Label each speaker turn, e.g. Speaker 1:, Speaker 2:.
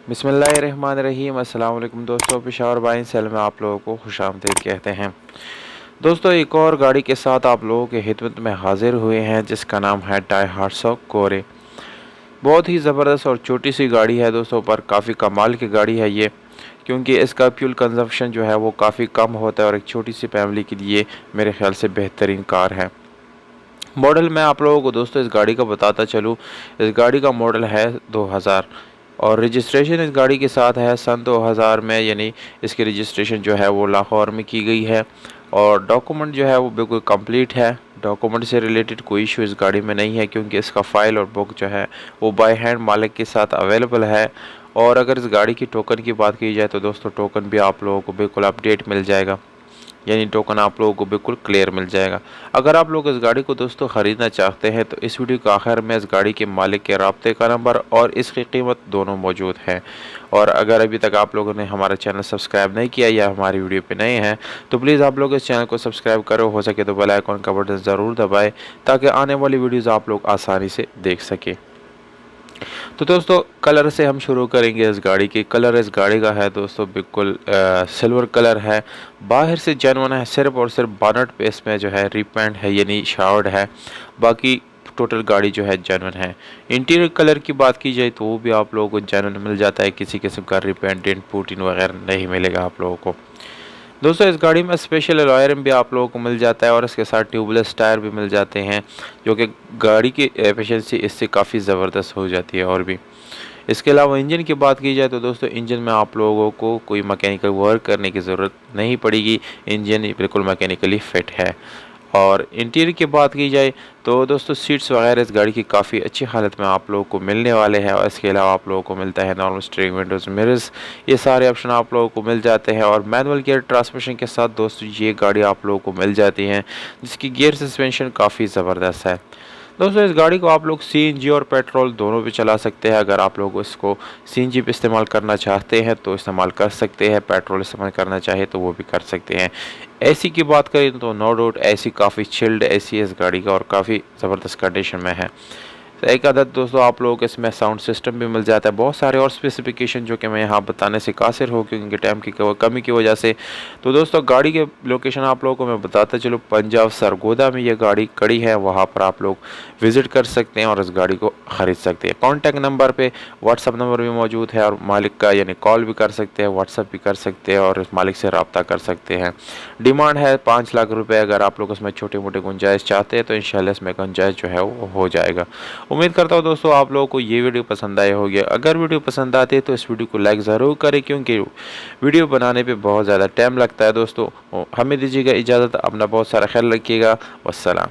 Speaker 1: बिस्मिल्लाहिर्रहमानिर्रहीम। अस्सलाम वालेकुम दोस्तों, पेशावर बाइन सेल में आप लोगों को खुशामदीद कहते हैं। दोस्तों, एक और गाड़ी के साथ आप लोगों के खिदमत में हाजिर हुए हैं जिसका नाम है डायहाट्सो कोरे। बहुत ही ज़बरदस्त और छोटी सी गाड़ी है दोस्तों, पर काफ़ी कमाल की गाड़ी है ये, क्योंकि इसका फ्यूल कंजप्शन जो है वो काफ़ी कम होता है और एक छोटी सी फैमिली के लिए मेरे ख्याल से बेहतरीन कार है। मॉडल मैं आप लोगों को दोस्तों इस गाड़ी का बताता चलूँ। इस गाड़ी का मॉडल है 2000 और रजिस्ट्रेशन इस गाड़ी के साथ है सन 2000 में, यानी इसकी रजिस्ट्रेशन जो है वो लाहौर में की गई है और डॉक्यूमेंट जो है वो बिल्कुल कंप्लीट है। डॉक्यूमेंट से रिलेटेड कोई इशू इस गाड़ी में नहीं है, क्योंकि इसका फ़ाइल और बुक जो है वो बाय हैंड मालिक के साथ अवेलेबल है। और अगर इस गाड़ी की टोकन की बात की जाए तो दोस्तों टोकन भी आप लोगों को बिल्कुल अपडेट मिल जाएगा, यानी टोकन आप लोगों को बिल्कुल क्लियर मिल जाएगा। अगर आप लोग इस गाड़ी को दोस्तों ख़रीदना चाहते हैं तो इस वीडियो के आखिर में इस गाड़ी के मालिक के राब्ते का नंबर और इसकी कीमत दोनों मौजूद हैं। और अगर अभी तक आप लोगों ने हमारा चैनल सब्सक्राइब नहीं किया या हमारी वीडियो पे नए हैं तो प्लीज़ आप लोग इस चैनल को सब्सक्राइब करो, हो सके तो बेल आइकन का बटन ज़रूर दबाएँ ताकि आने वाली वीडियोज़ आप लोग आसानी से देख सकें। तो दोस्तों कलर से हम शुरू करेंगे। इस गाड़ी की कलर इस गाड़ी का है दोस्तों बिल्कुल सिल्वर कलर है, बाहर से जेन्युइन है, सिर्फ और सिर्फ बोनट पे इसमें जो है रिपेंट है यानी शावर्ड है, बाकी टोटल गाड़ी जो है जेन्युइन है। इंटीरियर कलर की बात की जाए तो वो भी आप लोगों को जेन्युइन मिल जाता है, किसी किस्म का रिपेंट डेंट पुटिन वगैरह नहीं मिलेगा आप लोगों को। दोस्तों इस गाड़ी में स्पेशल अलॉय रिम भी आप लोगों को मिल जाता है और इसके साथ ट्यूबलेस टायर भी मिल जाते हैं, जो कि गाड़ी की एफिशिएंसी इससे काफ़ी ज़बरदस्त हो जाती है। और भी इसके अलावा इंजन की बात की जाए तो दोस्तों इंजन में आप लोगों को कोई मैकेनिकल वर्क करने की ज़रूरत नहीं पड़ेगी, इंजन बिल्कुल मैकेनिकली फिट है। और इंटीरियर की बात की जाए तो दोस्तों सीट्स वगैरह इस गाड़ी की काफ़ी अच्छी हालत में आप लोगों को मिलने वाले हैं। और इसके अलावा आप लोगों को मिलता है नॉर्मल स्टीयरिंग, विंडोज़, मिरर्स, ये सारे ऑप्शन आप लोगों को मिल जाते हैं। और मैनुअल गियर ट्रांसमिशन के साथ दोस्तों ये गाड़ी आप लोगों को मिल जाती है, जिसकी गियर सस्पेंशन काफ़ी ज़बरदस्त है। दोस्तों इस गाड़ी को आप लोग सीएनजी और पेट्रोल दोनों पे चला सकते हैं। अगर आप लोग इसको सीएनजी पे इस्तेमाल करना चाहते हैं तो इस्तेमाल कर सकते हैं, पेट्रोल इस्तेमाल करना चाहे तो वो भी कर सकते हैं। एसी की बात करें तो नो डाउट एसी काफ़ी चिल्ड एसी है इस गाड़ी का और काफ़ी ज़बरदस्त कंडीशन में है। तो एक आदत दोस्तों आप लोगों को इसमें साउंड सिस्टम भी मिल जाता है, बहुत सारे और स्पेसिफिकेशन जो कि मैं यहाँ बताने से कासिर हो क्योंकि टाइम की कमी की वजह से। तो दोस्तों गाड़ी के लोकेशन आप लोगों को मैं बताता चलूँ, पंजाब सरगोदा में ये गाड़ी खड़ी है, वहाँ पर आप लोग विज़िट कर सकते हैं और इस गाड़ी को ख़रीद सकते हैं। कॉन्टैक्ट नंबर पे व्हाट्सअप नंबर भी मौजूद है और मालिक का यानी कॉल भी कर सकते हैं, व्हाट्सअप भी कर सकते हैं और इस मालिक से रब्ता कर सकते हैं। डिमांड है 5 लाख रुपये। अगर आप लोग इसमें छोटे मोटे गुंजाइश चाहते हैं तो इंशाल्लाह इसमें गुंजाइश जो है वो हो जाएगा। उम्मीद करता हूँ दोस्तों आप लोगों को ये वीडियो पसंद आया होगी। अगर वीडियो पसंद आती है तो इस वीडियो को लाइक ज़रूर करें, क्योंकि वीडियो बनाने पे बहुत ज़्यादा टाइम लगता है। दोस्तों हमें दीजिएगा इजाज़त, अपना बहुत सारा ख्याल रखिएगा। वस्सलाम।